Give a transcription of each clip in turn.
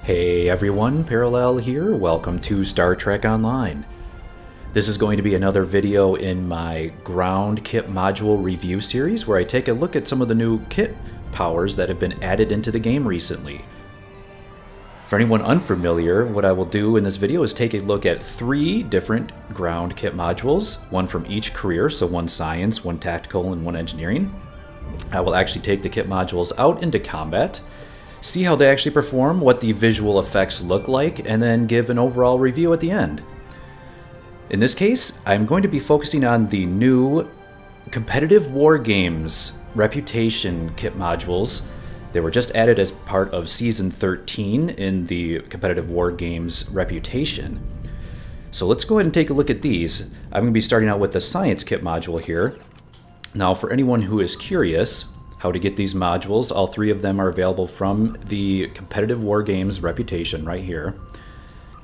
Hey everyone, Parallel here. Welcome to Star Trek Online. This is going to be another video in my ground kit module review series where I take a look at some of the new kit powers that have been added into the game recently. For anyone unfamiliar, what I will do in this video is take a look at 3 different ground kit modules, one from each career, so one science, one tactical, and one engineering. I will actually take the kit modules out into combat, see how they actually perform, what the visual effects look like, and then give an overall review at the end. In this case, I'm going to be focusing on the new Competitive Wargames Reputation kit modules. They were just added as part of Season 13 in the Competitive Wargames Reputation. So let's go ahead and take a look at these. I'm going to be starting out with the Science kit module here. Now, for anyone who is curious how to get these modules, all 3 of them are available from the Competitive Wargames Reputation right here.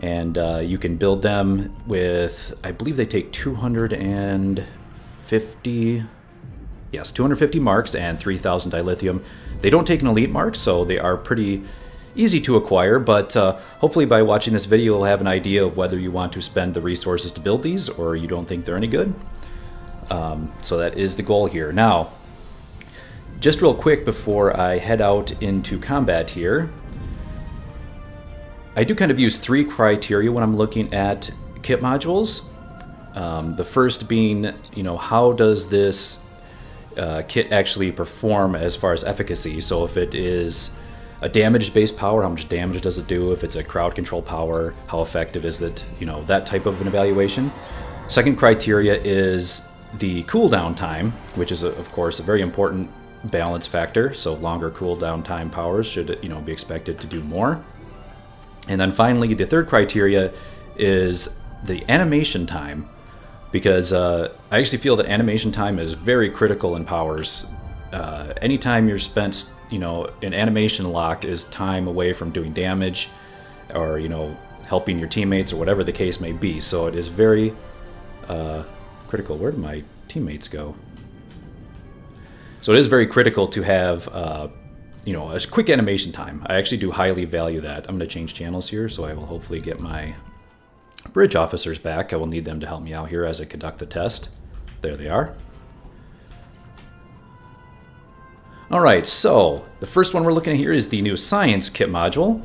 And you can build them with, I believe they take 250 marks and 3,000 dilithium. They don't take an elite mark, so they are pretty easy to acquire, but hopefully by watching this video you'll have an idea of whether you want to spend the resources to build these or you don't think they're any good. So that is the goal here. Now, just real quick before I head out into combat here, I do kind of use 3 criteria when I'm looking at kit modules. The first being, how does this kit actually perform as far as efficacy? So if it is a damage-based power, how much damage does it do? If it's a crowd control power, how effective is it? That type of an evaluation. Second criteria is the cooldown time, which is of course a very important balance factor. So longer cooldown time powers should be expected to do more. And then finally, the third criteria is the animation time, because I actually feel that animation time is very critical in powers. Anytime you're spent, an animation lock is time away from doing damage or, helping your teammates or whatever the case may be. So it is very critical. Where did my teammates go? So it is very critical to have, a quick animation time. I actually do highly value that. I'm going to change channels here, so I will hopefully get my bridge officers back. I will need them to help me out here as I conduct the test. There they are. Alright, so the first one we're looking at here is the new Science kit module,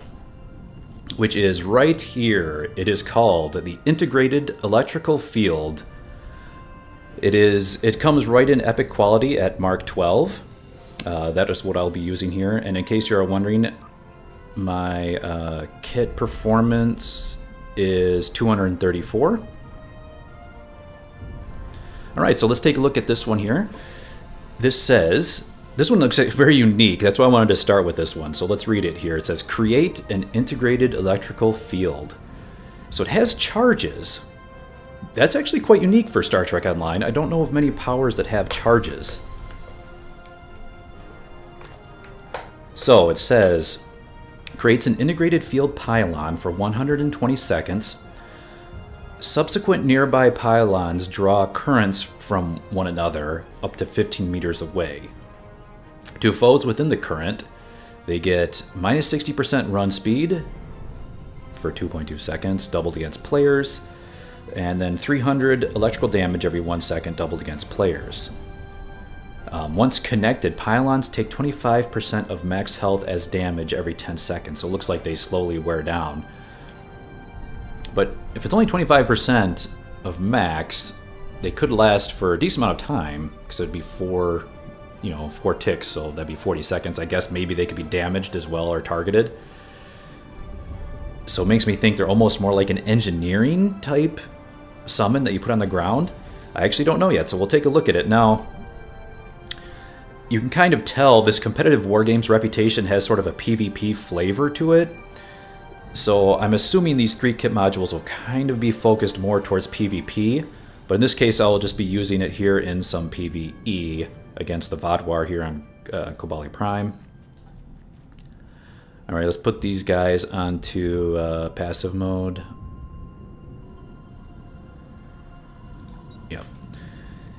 which is right here. It is called the Integrated Electrical Field. It comes right in epic quality at Mark 12. That is what I'll be using here. And in case you're wondering, my kit performance is 234. Alright, so let's take a look at this one here. This one looks very unique. That's why I wanted to start with this one. So let's read it here. It says, create an integrated electrical field. So it has charges. That's actually quite unique for Star Trek Online. I don't know of many powers that have charges. So it says, creates an integrated field pylon for 120 seconds. Subsequent nearby pylons draw currents from one another up to 15 meters away. To foes within the current, they get minus 60% run speed for 2.2 seconds, doubled against players, and then 300 electrical damage every 1 second, doubled against players. Once connected, pylons take 25% of max health as damage every 10 seconds, so it looks like they slowly wear down. But if it's only 25% of max, they could last for a decent amount of time, because it'd be 4 ticks, so that'd be 40 seconds. I guess maybe they could be damaged as well or targeted. So it makes me think they're almost more like an engineering type summon that you put on the ground. I actually don't know yet, so we'll take a look at it. Now, you can kind of tell this Competitive Wargames Reputation has sort of a PvP flavor to it. So I'm assuming these 3 kit modules will kind of be focused more towards PvP. But in this case, I'll just be using it here in some PvE against the Vodwar here on Kobali Prime. Alright, let's put these guys onto passive mode. Yep.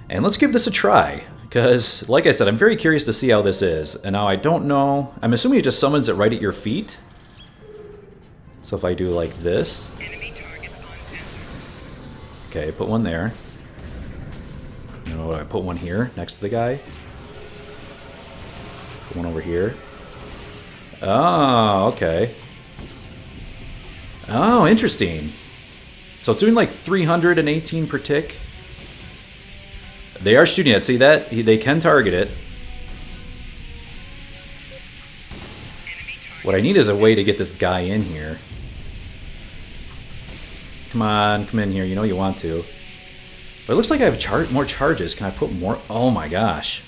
And let's give this a try. Because, like I said, I'm very curious to see how this is. And now I don't know... I'm assuming it just summons it right at your feet. So if I do like this, okay, put one there. You know, I put one here next to the guy. Put one over here. Oh, okay. Oh, interesting. So it's doing like 318 per tick. They are shooting it. See that? They can target it. What I need is a way to get this guy in here. Come on, come in here. You know you want to. But it looks like I have more charges. Can I put more? Oh my gosh.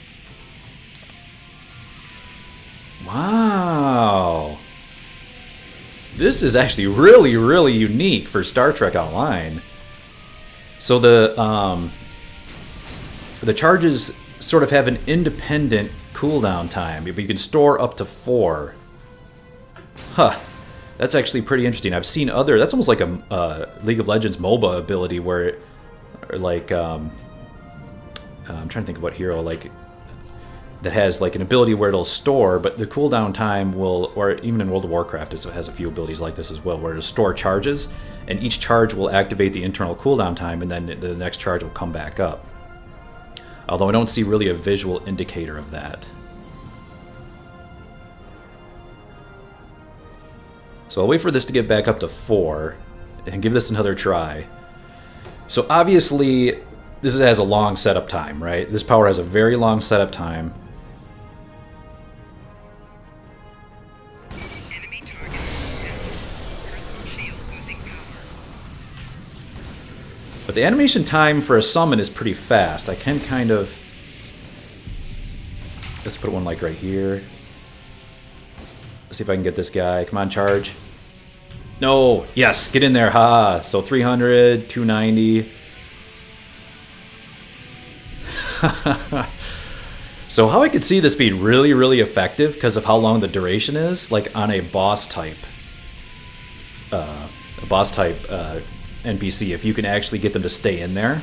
Wow. This is actually really, really unique for Star Trek Online. So the charges sort of have an independent cooldown time, but you can store up to 4. Huh. That's actually pretty interesting. I've seen other... That's almost like a League of Legends MOBA ability where, like, I'm trying to think of what hero, like, that has, like, an ability where it'll store, but the cooldown time will... Or even in World of Warcraft, it has a few abilities like this as well, where it'll store charges, and each charge will activate the internal cooldown time, and then the next charge will come back up. Although I don't see really a visual indicator of that. So I'll wait for this to get back up to 4 and give this another try. So obviously this has a long setup time, right? This power has a very long setup time. But the animation time for a summon is pretty fast. I can kind of... Let's put one like right here. Let's see if I can get this guy. Come on, charge. No! Yes! Get in there! Ha! So 300, 290. So how I could see this being really, really effective because of how long the duration is, like on a boss type. NPC, if you can actually get them to stay in there,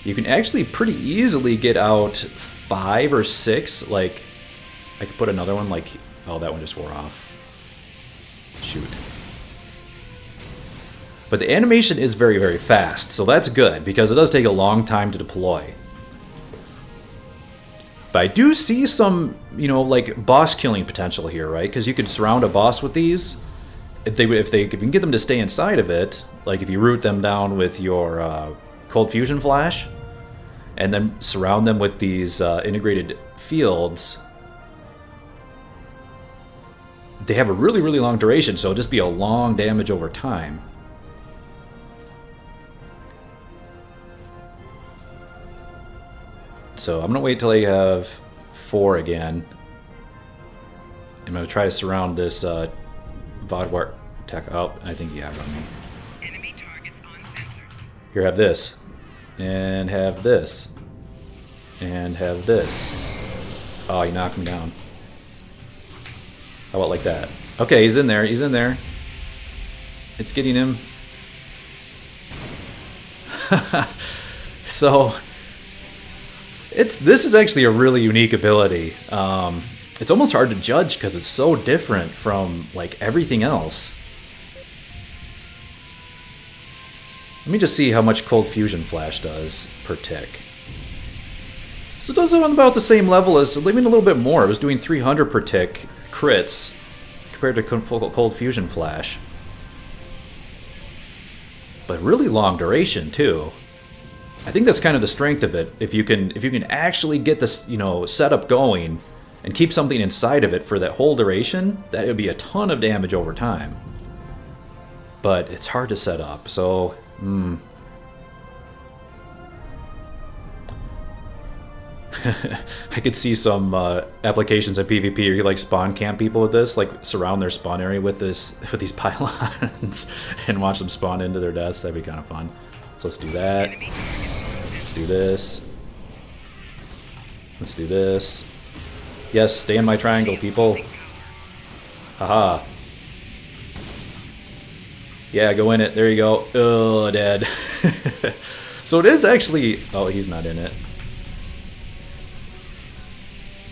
you can actually pretty easily get out 5 or 6. Like, I could put another one like... Oh, that one just wore off. Shoot. But the animation is very, very fast, so that's good, because it does take a long time to deploy. But I do see some, you know, like, boss killing potential here, right? Because you could surround a boss with these. If you can get them to stay inside of it, like if you root them down with your Cold Fusion Flash, and then surround them with these integrated fields, they have a really, really long duration, so it'll just be a long damage over time. So I'm going to wait till I have 4 again. I'm going to try to surround this Vodwar tech. Oh, I think you have it on me. Enemy targets on sensors. Here, have this. And have this. And have this. Oh, you knocked him down. How about like that? Okay, he's in there. He's in there. It's getting him. So, this is actually a really unique ability. It's almost hard to judge because it's so different from like everything else. Let me just see how much Cold Fusion Flash does per tick. So it does it on about the same level as, even a little bit more. It was doing 300 per tick crits compared to Cold Fusion Flash. But really long duration too. I think that's kind of the strength of it. If you can actually get this, you know, setup going and keep something inside of it for that whole duration, that would be a ton of damage over time. But it's hard to set up, so I could see some applications at PvP where you like spawn camp people with this, like surround their spawn area with these pylons and watch them spawn into their deaths. That'd be kind of fun. So let's do that. Let's do this. Let's do this. Yes, stay in my triangle, people. Haha. Yeah, go in it. There you go. Oh, dead. So it is actually... Oh, he's not in it.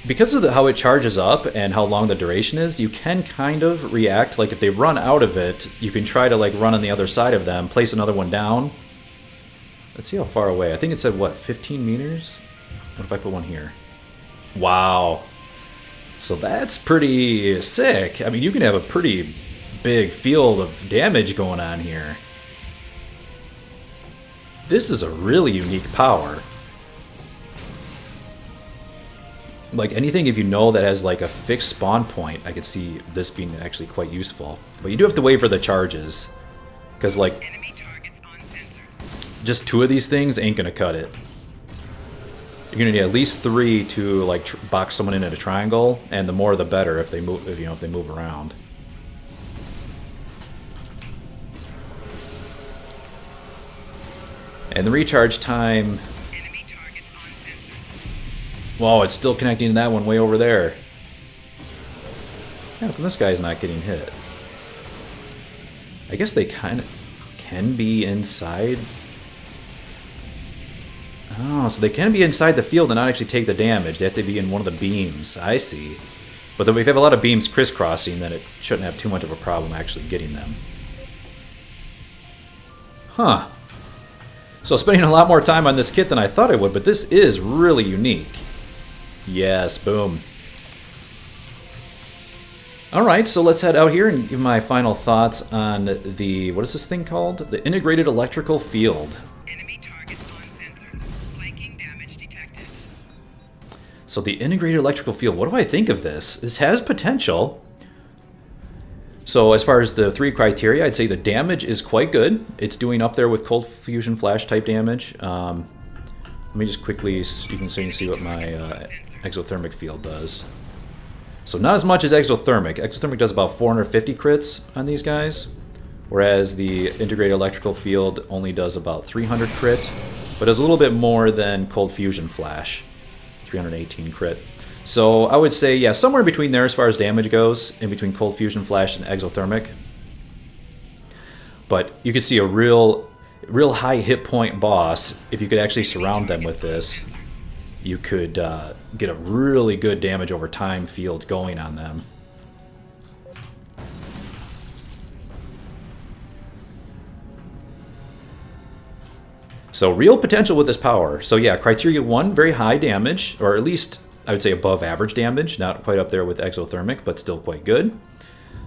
because of how it charges up and how long the duration is, you can kind of react. Like if they run out of it, you can try to like run on the other side of them, place another one down. Let's see how far away. I think it said, what, 15 meters? What if I put one here? Wow. So that's pretty sick. I mean, you can have a pretty big field of damage going on here. This is a really unique power. Like anything, if you know that has like a fixed spawn point, I could see this being actually quite useful. But you do have to wait for the charges, because like just 2 of these things ain't gonna cut it. You're gonna need at least 3 to like box someone in at a triangle, and the more the better if they move. If they move around. And the recharge time. Whoa, it's still connecting to that one way over there. Yeah, but this guy's not getting hit. I guess they kind of can be inside. Oh, so they can be inside the field and not actually take the damage. They have to be in one of the beams. I see. But if you have a lot of beams crisscrossing, then it shouldn't have too much of a problem actually getting them. Huh. So spending a lot more time on this kit than I thought I would, but this is really unique. Yes, boom. Alright, so let's head out here and give my final thoughts on the, what is this thing called? The Integrated Electrical Field. Enemy targets on sensors. Flanking damage detected. So the Integrated Electrical Field, what do I think of this? This has potential. So as far as the 3 criteria, I'd say the damage is quite good. It's doing up there with Cold Fusion Flash type damage. Let me just quickly, you can see what my exothermic field does. So not as much as exothermic. Exothermic does about 450 crits on these guys, whereas the integrated electrical field only does about 300 crit, but does a little bit more than Cold Fusion Flash, 318 crit. So I would say, yeah, somewhere in between there as far as damage goes, in between Cold Fusion Flash and exothermic. But you could see a real high hit point boss. If you could actually surround them with this, you could get a really good damage over time field going on them. So real potential with this power. So yeah, criteria 1, very high damage, or at least I would say above average damage, not quite up there with exothermic, but still quite good.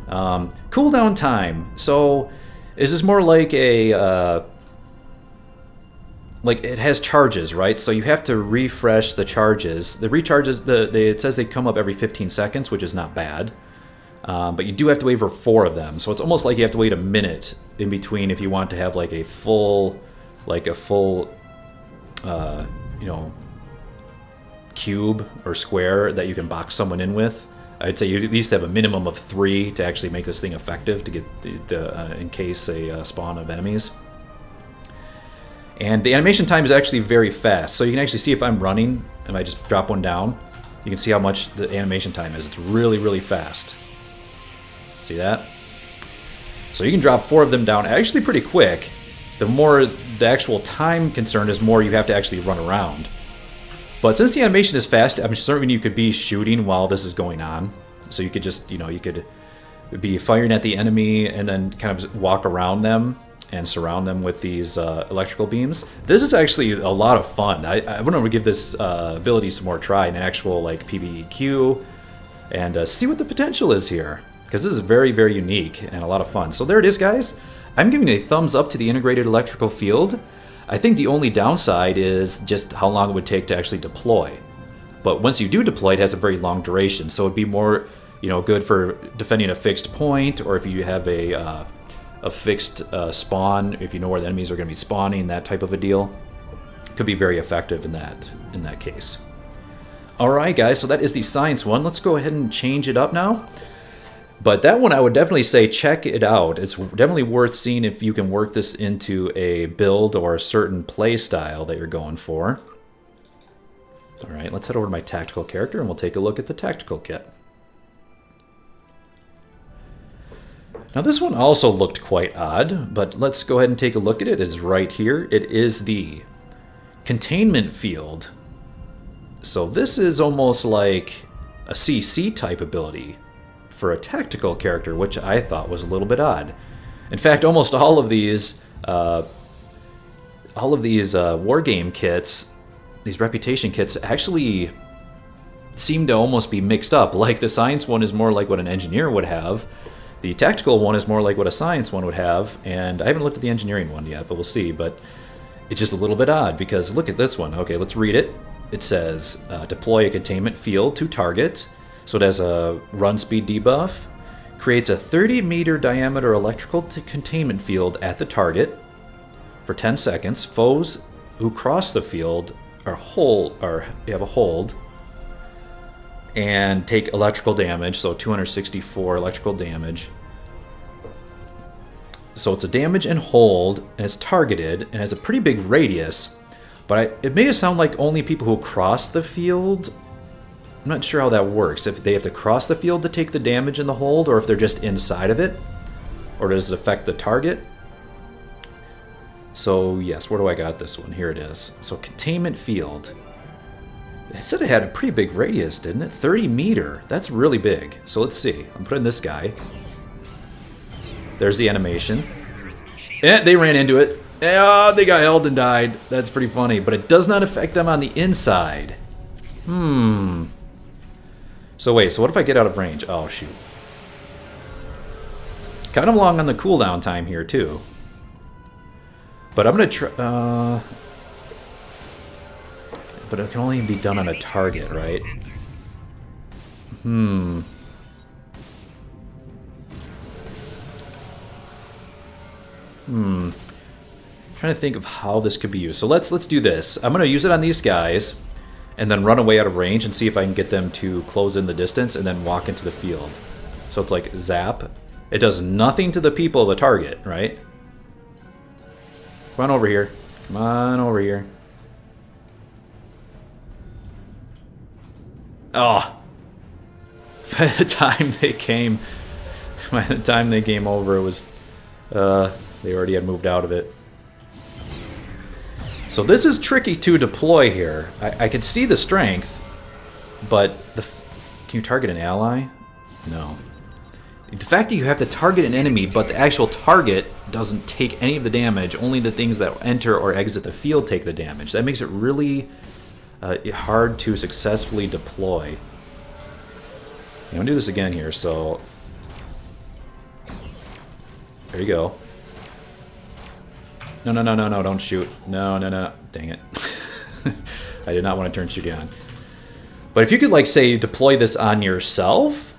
Cooldown time. So is this more like a like it has charges, right? So you have to refresh the charges. The recharges, it says they come up every 15 seconds, which is not bad. But you do have to wait for 4 of them. So it's almost like you have to wait a minute in between if you want to have like a full, you know, cube or square that you can box someone in with. I'd say you at least have a minimum of 3 to actually make this thing effective to get in case a spawn of enemies. And the animation time is actually very fast, so you can actually see if I'm running and I just drop one down, you can see how much the animation time is. It's really, really fast. See that? So you can drop 4 of them down actually pretty quick. The more the actual time concern is, more you have to actually run around. But since the animation is fast, I'm certain you could be shooting while this is going on. So you could just, you know, you could be firing at the enemy and then kind of walk around them and surround them with these electrical beams. This is actually a lot of fun. I want to give this ability some more try in an actual like PvEQ and see what the potential is here, because this is very, very unique and a lot of fun. So there it is, guys. I'm giving a thumbs up to the integrated electrical field. I think the only downside is just how long it would take to actually deploy. But once you do deploy, it has a very long duration, so it'd be more, you know, good for defending a fixed point, or if you have a fixed spawn, if you know where the enemies are going to be spawning, that type of a deal. Could be very effective in that case. Alright guys, so that is the science one. Let's go ahead and change it up now. But that one I would definitely say check it out. It's definitely worth seeing if you can work this into a build or a certain play style that you're going for. Alright, let's head over to my tactical character and we'll take a look at the tactical kit. Now this one also looked quite odd, but let's go ahead and take a look at it. It is right here. It is the Containment field. So this is almost like a CC type ability for a tactical character, which I thought was a little bit odd. In fact, almost all of these war game kits, these reputation kits, actually seem to almost be mixed up. Like the science one is more like what an engineer would have. The tactical one is more like what a science one would have. And I haven't looked at the engineering one yet, but we'll see. But it's just a little bit odd because look at this one. Okay, let's read it. It says, deploy a containment field to target. So it has a run speed debuff. Creates a 30-meter diameter electrical containment field at the target for 10 seconds. Foes who cross the field have a hold and take electrical damage, so 264 electrical damage. So it's a damage and hold, and it's targeted, and has a pretty big radius. But it made it sound like only people who cross the field. I'm not sure how that works. If they have to cross the field to take the damage and the hold, or if they're just inside of it, or does it affect the target? So yes, where do I got this one? Here it is. So containment field. It said it had a pretty big radius, didn't it? 30 meter. That's really big. So let's see. I'm putting this guy. There's the animation. And they ran into it. Oh, they got held and died. That's pretty funny. But it does not affect them on the inside. So wait, so what if I get out of range? Oh, shoot. Kind of long on the cooldown time here, too. But I'm going to try... But it can only be done on a target, right? Trying to think of how this could be used. So let's do this. I'm going to use it on these guys, and then run away out of range and see if I can get them to close in the distance, and then walk into the field. So it's like zap. It does nothing to the people of the target, right? Come on over here. Come on over here. Oh, by the time they came over, it was, they already had moved out of it. So this is tricky to deploy here. I can see the strength, but can you target an ally? No. The fact that you have to target an enemy, but the actual target doesn't take any of the damage, only the things that enter or exit the field take the damage. That makes it really hard to successfully deploy. I'm gonna do this again here, so there you go. No, don't shoot. No, dang it. I did not want to turn shooting on. But if you could, like, say, deploy this on yourself,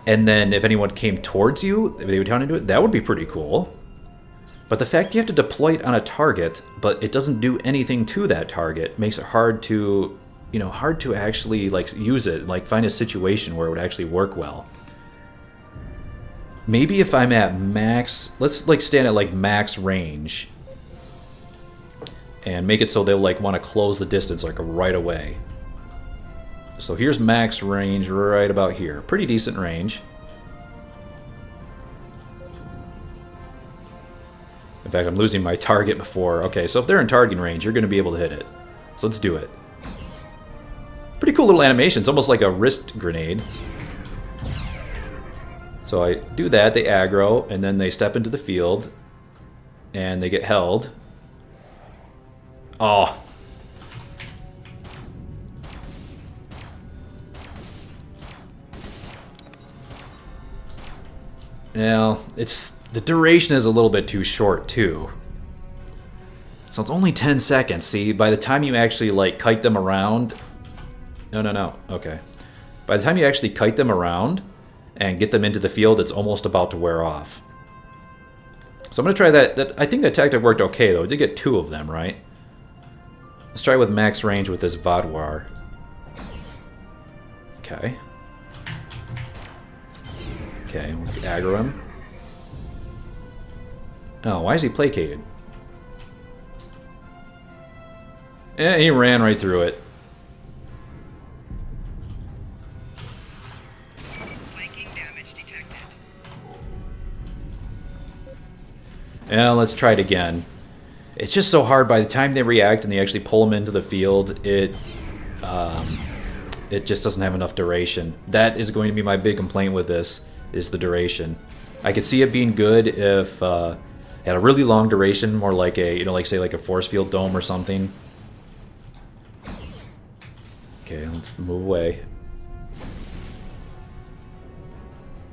and then if anyone came towards you, they would turn into it, that would be pretty cool. But the fact you have to deploy it on a target, but it doesn't do anything to that target, makes it hard to, hard to actually, like, use it, like, find a situation where it would actually work well. Maybe if I'm at max, let's, like, stand at, like, max range, and make it so they'll, like, want to close the distance, like, right away. So here's max range right about here. Pretty decent range. In fact, I'm losing my target before. Okay, so if they're in targeting range, you're going to be able to hit it. So let's do it. Pretty cool little animation. It's almost like a wrist grenade. So I do that, they aggro, and then they step into the field, and they get held. Oh. Now, the duration is a little bit too short, too. So it's only 10 seconds, see? By the time you actually, like, kite them around... No. Okay. By the time you actually kite them around and get them into the field, it's almost about to wear off. So I'm going to try that. I think that tactic worked okay, though. I did get 2 of them, right? Let's try with max range with this Vodwar. Okay. Okay, we'll aggro him. Oh, why is he placated? Eh, he ran right through it. Flanking damage detected. Yeah, let's try it again. It's just so hard. By the time they react and they actually pull them into the field, it just doesn't have enough duration. That is going to be my big complaint with this, is the duration. I could see it being good if it had a really long duration, more like a, you know, like say like a force field dome or something. Okay, let's move away.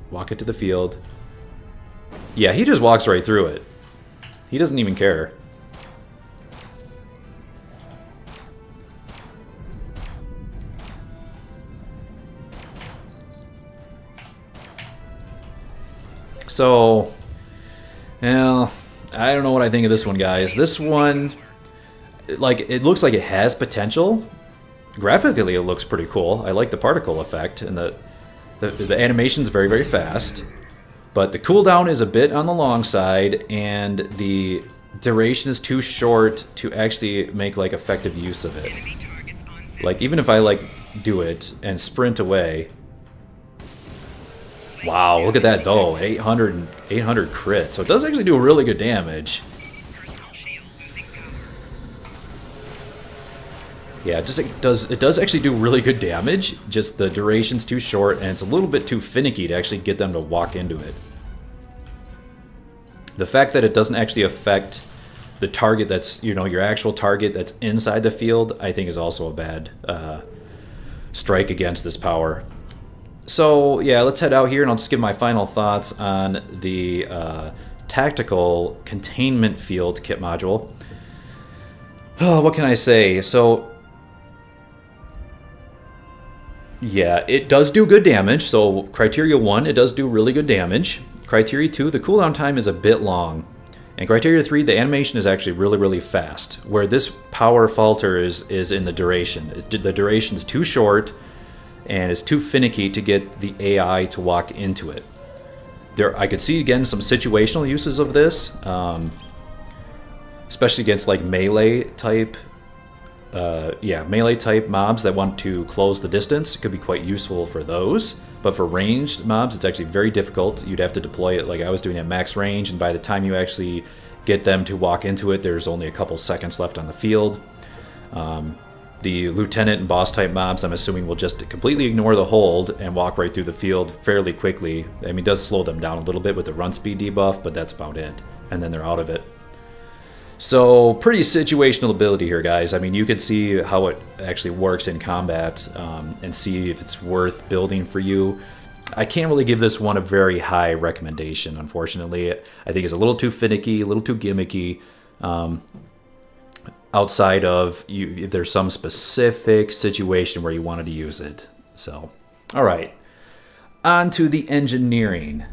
Walk it to the field. Yeah, he just walks right through it. He doesn't even care. So, well, I don't know what I think of this one, guys. This one, like, it looks like it has potential. Graphically, it looks pretty cool. I like the particle effect, and the animation's very, very fast. But the cooldown is a bit on the long side, and the duration is too short to actually make, like, effective use of it. Like, even if I, like, do it and sprint away... Wow, look at that though, 800 crit. So it does actually do really good damage. Yeah, it does actually do really good damage. Just the duration's too short, and it's a little bit too finicky to actually get them to walk into it. The fact that it doesn't actually affect the target that's, you know, your actual target that's inside the field, I think is also a bad strike against this power. So, yeah, let's head out here, and I'll just give my final thoughts on the tactical containment field kit module. Oh, what can I say? So, yeah, it does do good damage. So, Criteria 1, it does do really good damage. Criteria 2, the cooldown time is a bit long. And Criteria 3, the animation is actually really, really fast. Where this power falter is in the duration. The duration is too short, and it's too finicky to get the AI to walk into it. I could see, again, some situational uses of this, especially against like melee type mobs that want to close the distance. It could be quite useful for those, but for ranged mobs, it's actually very difficult. You'd have to deploy it like I was doing at max range, and by the time you actually get them to walk into it, there's only a couple seconds left on the field. The lieutenant and boss type mobs, I'm assuming, will just completely ignore the hold and walk right through the field fairly quickly. I mean, it does slow them down a little bit with the run speed debuff, but that's about it. And then they're out of it. So, pretty situational ability here, guys. I mean, you can see how it actually works in combat and see if it's worth building for you. I can't really give this one a very high recommendation, unfortunately. I think it's a little too finicky, a little too gimmicky. Outside of if there's some specific situation where you wanted to use it. So, all right, on to the engineering.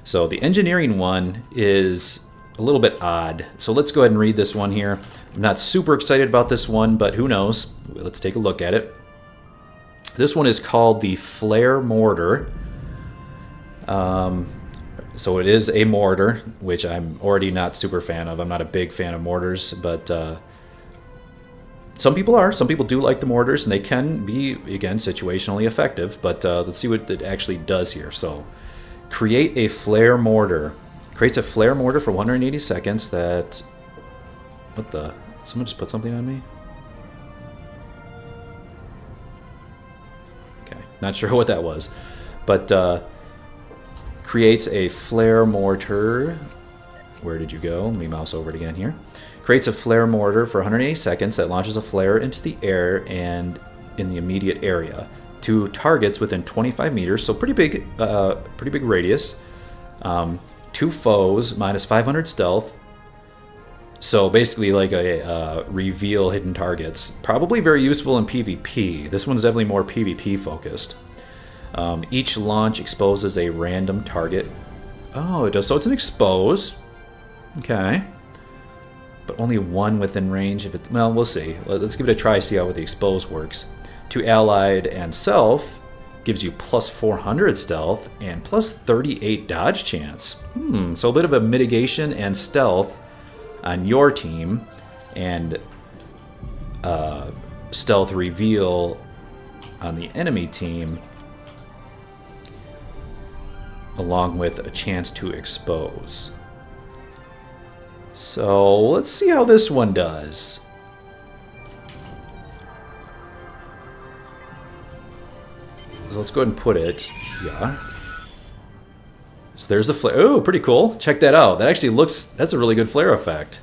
So the engineering one is a little bit odd. So let's go ahead and read this one here. I'm not super excited about this one, but who knows? Let's take a look at it. This one is called the Flare Mortar. So it is a mortar, which I'm already not super fan of. I'm not a big fan of mortars, but some people are. Some people do like the mortars, and they can be, again, situationally effective. But let's see what it actually does here. So, create a flare mortar. Creates a flare mortar for 180 seconds that... What the... Someone just put something on me? Okay, not sure what that was. But... creates a flare mortar. Where did you go? Let me mouse over it again here. Creates a flare mortar for 180 seconds that launches a flare into the air and in the immediate area to targets within 25 meters. So pretty big radius. 2 foes, minus 500 stealth. So basically like a reveal hidden targets. Probably very useful in PvP. This one's definitely more PvP focused. Each launch exposes a random target. Oh, it does. So it's an expose. Okay. But only one within range. If it, well, we'll see. Let's give it a try, see how the expose works. To allied and self gives you plus 400 stealth and plus 38 dodge chance. So a bit of a mitigation and stealth on your team, and stealth reveal on the enemy team, along with a chance to expose. So let's see how this one does. So let's go ahead and put it here. So there's the flare. Oh, pretty cool. Check that out. That actually looks... That's a really good flare effect.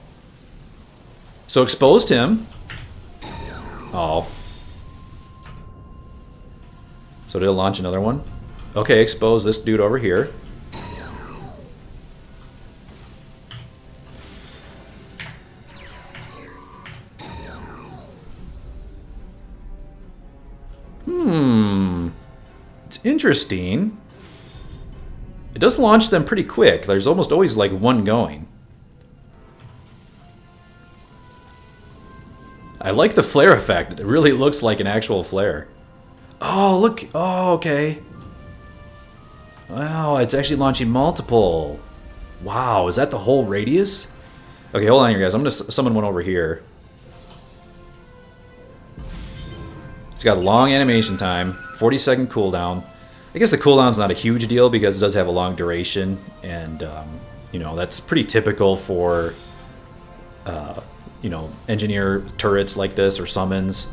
So exposed him. Oh. So did it launch another one? Okay, expose this dude over here. It's interesting. It does launch them pretty quick. There's almost always like one going. I like the flare effect. It really looks like an actual flare. Oh, look. Oh, okay. Wow, it's actually launching multiple. Wow, is that the whole radius? Okay, hold on here, guys. I'm going to summon one over here. It's got a long animation time, 40-second cooldown. I guess the cooldown's not a huge deal because it does have a long duration, and you know, that's pretty typical for you know, engineer turrets like this or summons.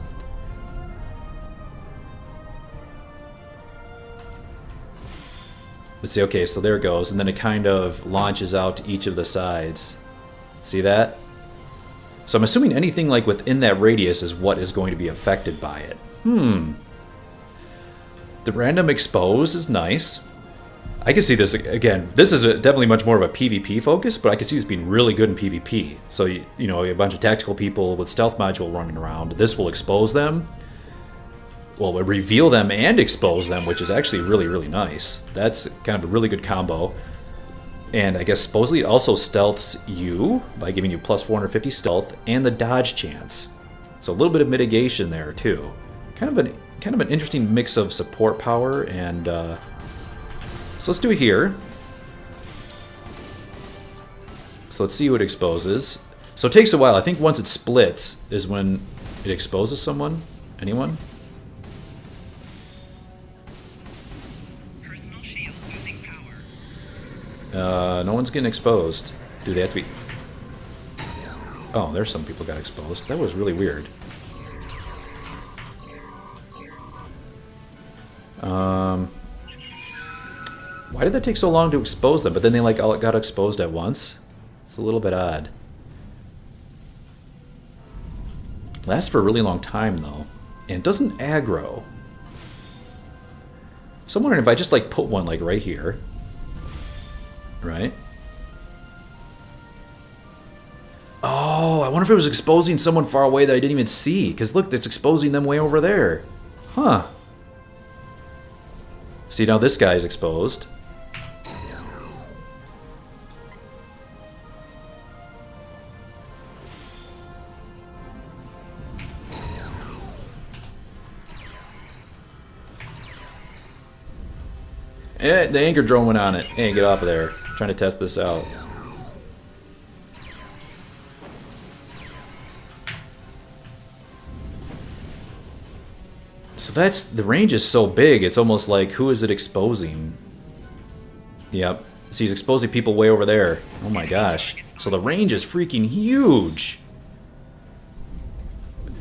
Let's see. Okay, so there it goes, and then it kind of launches out to each of the sides. See that? So I'm assuming anything like within that radius is what is going to be affected by it. The random expose is nice. I can see this, again, this is definitely much more of a PvP focus, but I can see this being really good in PvP. So, you know, a bunch of tactical people with stealth module running around, this will expose them. Well, it will reveal them and expose them, which is actually really, really nice. That's kind of a really good combo. And I guess supposedly it also stealths you by giving you plus 450 stealth and the dodge chance. So a little bit of mitigation there too. Kind of an interesting mix of support power and so let's do it here. So let's see what it exposes. So it takes a while. I think once it splits is when it exposes someone. Anyone? Personal shield losing power. No one's getting exposed. Do they have to be... Oh, there's some people got exposed. That was really weird. Why did that take so long to expose them? But then they like all got exposed at once. It's a little bit odd. Lasts for a really long time though, and it doesn't aggro. So I'm wondering if I just like put one like right here, right? Oh, I wonder if it was exposing someone far away that I didn't even see. Because look, it's exposing them way over there. Huh. See, now this guy's exposed. The anchor drone went on it. Hey, get off of there. I'm trying to test this out. So that's... the range is so big, it's almost like, who is it exposing? Yep. So he's exposing people way over there. Oh my gosh. So the range is freaking huge.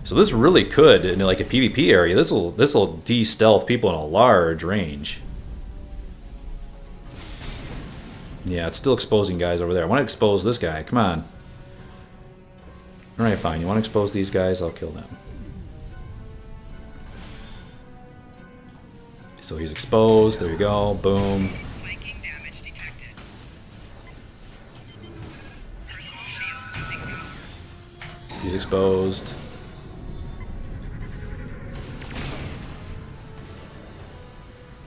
So this really could, in like a PvP area, this will de-stealth people in a large range. Yeah, it's still exposing guys over there. I want to expose this guy. Come on. Alright, fine. You want to expose these guys? I'll kill them. So he's exposed. There you go. Boom. Flanking damage detected. Personal shield losing power. He's exposed.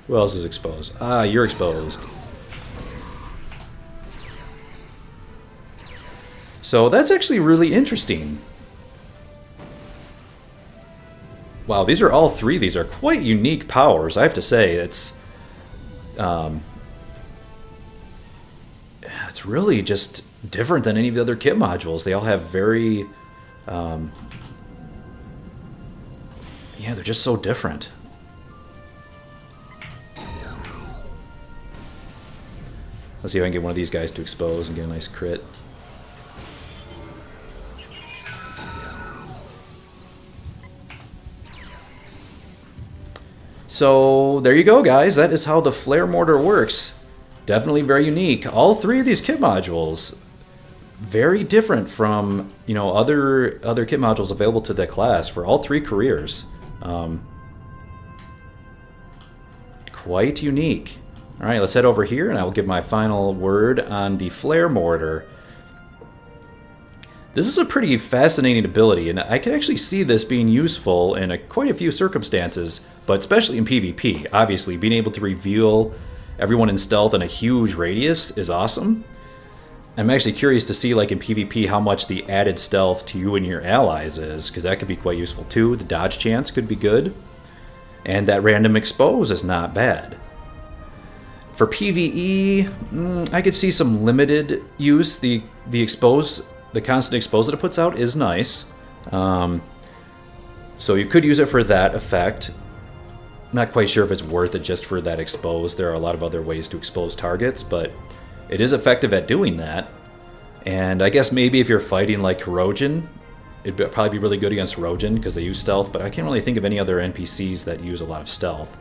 Who else is exposed? Ah, you're exposed. So that's actually really interesting. Wow, these are all three. These are quite unique powers, I have to say. It's really just different than any of the other kit modules. They all have very... yeah, they're just so different. Let's see if I can get one of these guys to expose and get a nice crit. So there you go, guys. That is how the Flare Mortar works. Definitely very unique. All three of these kit modules, very different from, you know, other kit modules available to the class for all three careers. Quite unique. All right, let's head over here and I will give my final word on the Flare Mortar. This is a pretty fascinating ability, and I can actually see this being useful in quite a few circumstances, but especially in PvP. Obviously, being able to reveal everyone in stealth in a huge radius is awesome. I'm actually curious to see, like in PvP, how much the added stealth to you and your allies is, because that could be quite useful too. The dodge chance could be good, and that random expose is not bad. For PvE, I could see some limited use. The expose, the constant expose that it puts out is nice. So you could use it for that effect. I'm not quite sure if it's worth it just for that expose. There are a lot of other ways to expose targets, but it is effective at doing that. And I guess maybe if you're fighting like Corrosion, it'd probably be really good against Corrosion because they use stealth, but I can't really think of any other NPCs that use a lot of stealth.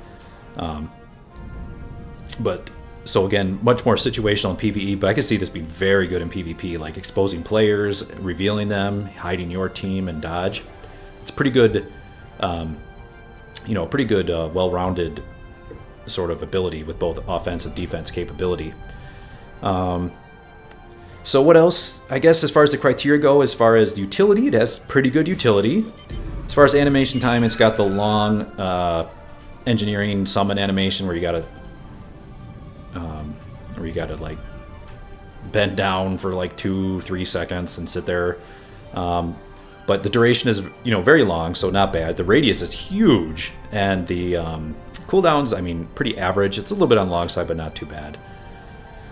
But so again, much more situational in PvE, but I can see this being very good in PvP, like exposing players, revealing them, hiding your team, and dodge. It's pretty good, you know, pretty good, well-rounded sort of ability with both offense and defense capability. So what else? I guess as far as the criteria go, as far as the utility, it has pretty good utility. As far as animation time, it's got the long engineering summon animation where you gotta like bend down for like 2-3 seconds and sit there. But the duration is, you know, very long, so not bad. The radius is huge, and the cooldowns, I mean, pretty average. It's a little bit on the long side, but not too bad.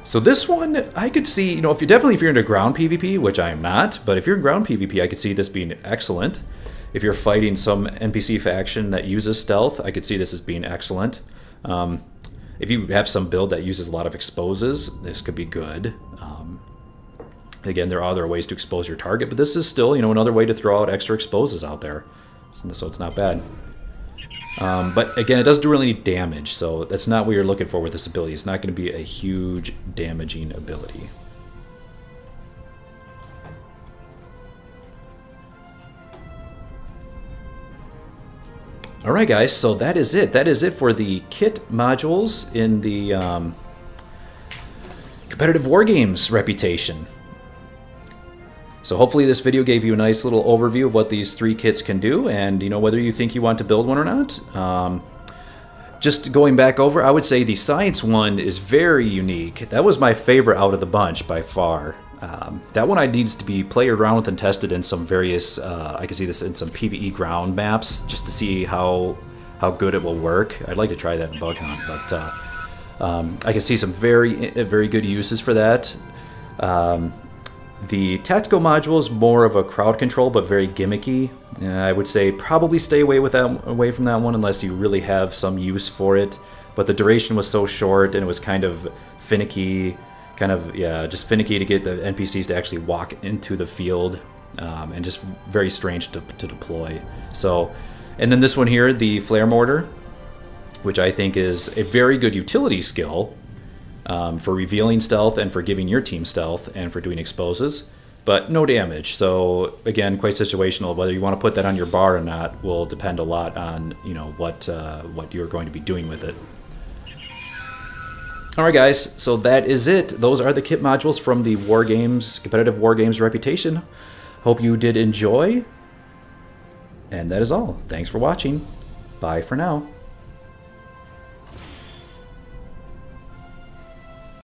So this one, I could see, you know, if you're into ground PvP, which I am not, but if you're in ground PvP, I could see this being excellent. If you're fighting some NPC faction that uses stealth, I could see this as being excellent. If you have some build that uses a lot of exposes, this could be good. Again, there are other ways to expose your target, but this is still, you know, another way to throw out extra exposes out there. So it's not bad. But again, it doesn't do really any damage, so that's not what you're looking for with this ability. It's not going to be a huge damaging ability. Alright guys, so that is it. That is it for the kit modules in the Competitive Wargames reputation. So hopefully this video gave you a nice little overview of what these three kits can do, and you know, whether you think you want to build one or not. Just going back over, I would say the science one is very unique. That was my favorite out of the bunch by far. That one needs to be played around with and tested in some various, I can see this in some PvE ground maps, just to see how good it will work. I'd like to try that in Bug Hunt, but I can see some very good uses for that. The tactical module is more of a crowd control, but very gimmicky. I would say probably stay away from that one unless you really have some use for it. But the duration was so short, and it was kind of finicky, just finicky to get the NPCs to actually walk into the field, and just very strange to deploy. So, and then this one here, the Flare Mortar, which I think is a very good utility skill. For revealing stealth and for giving your team stealth and for doing exposes, but no damage. So again, quite situational. Whether you want to put that on your bar or not will depend a lot on, you know, what you're going to be doing with it. All right, guys. So that is it. Those are the kit modules from the Wargames, Competitive Wargames reputation. Hope you did enjoy. And that is all. Thanks for watching. Bye for now.